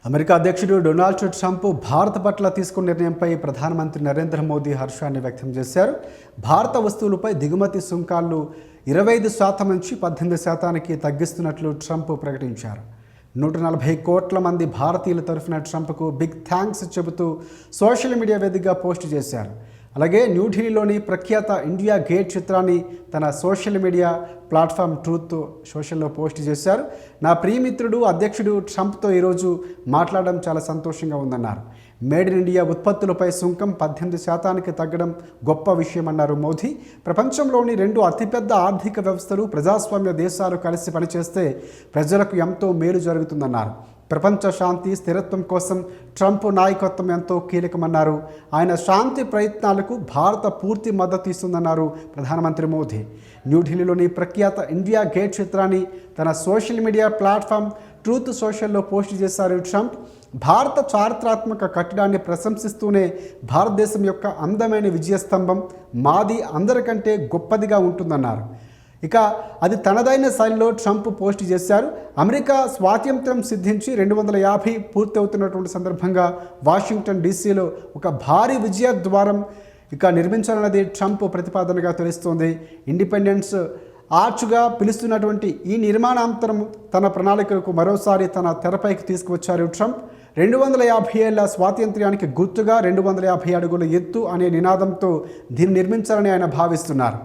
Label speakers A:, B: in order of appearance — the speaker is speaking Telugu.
A: అమెరికా అధ్యక్షుడు డొనాల్డ్ ట్రంప్ భారత్ పట్ల తీసుకున్న నిర్ణయంపై ప్రధానమంత్రి నరేంద్ర మోదీ హర్షాన్ని వ్యక్తం చేశారు. భారత వస్తువులపై దిగుమతి సుంకాలు 25% నుంచి 18% తగ్గిస్తున్నట్లు ట్రంప్ ప్రకటించారు. 140 కోట్ల మంది భారతీయుల తరఫున ట్రంప్కు బిగ్ థ్యాంక్స్ చెబుతూ సోషల్ మీడియా వేదికగా పోస్టు చేశారు. అలాగే న్యూఢిల్లీలోని ప్రఖ్యాత ఇండియా గేట్ చిత్రాన్ని తన సోషల్ మీడియా ప్లాట్ఫామ్ ట్రూత్ సోషల్లో పోస్ట్ చేశారు. నా ప్రియమిత్రుడు అధ్యక్షుడు ట్రంప్తో ఈరోజు మాట్లాడడం చాలా సంతోషంగా ఉందన్నారు. మేడ్ ఇన్ ఇండియా ఉత్పత్తులపై సుంకం 18% తగ్గడం గొప్ప విషయమన్నారు మోదీ. ప్రపంచంలోని 2 అతిపెద్ద ఆర్థిక వ్యవస్థలు ప్రజాస్వామ్య దేశాలు కలిసి పనిచేస్తే ప్రజలకు ఎంతో మేలు జరుగుతుందన్నారు. ప్రపంచ శాంతి స్థిరత్వం కోసం ట్రంప్ నాయకత్వం ఎంతో కీలకమన్నారు. ఆయన శాంతి ప్రయత్నాలకు భారత పూర్తి మద్దతు ఇస్తుందన్నారు ప్రధానమంత్రి మోదీ. న్యూఢిల్లీలోని ప్రఖ్యాత ఇండియా గేట్ చిత్రాన్ని తన సోషల్ మీడియా ప్లాట్ఫామ్ ట్రూత్ సోషల్లో పోస్ట్ చేశారు ట్రంప్. భారత చారిత్రాత్మక కట్టడాన్ని ప్రశంసిస్తూనే భారతదేశం యొక్క అందమైన విజయస్తంభం మాది అందరికంటే గొప్పదిగా ఉంటుందన్నారు. ఇక అది తనదైన శైలిలో ట్రంప్ పోస్ట్ చేశారు. అమెరికా స్వాతంత్ర్యం సిద్ధించి 250 పూర్తవుతున్నటువంటి సందర్భంగా వాషింగ్టన్ డీసీలో ఒక భారీ విజయ ద్వారం నిర్మించాలన్నది ట్రంప్ ప్రతిపాదనగా తెలుస్తోంది. ఇండిపెండెన్స్ ఆర్చ్గా పిలుస్తున్నటువంటి ఈ నిర్మాణాంతరం తన ప్రణాళికలకు మరోసారి తన తెరపైకి తీసుకువచ్చారు ట్రంప్. 250 ఏళ్ల స్వాతంత్ర్యానికి గుర్తుగా 250 అడుగుల ఎత్తు అనే నినాదంతో దీన్ని నిర్మించాలని ఆయన భావిస్తున్నారు.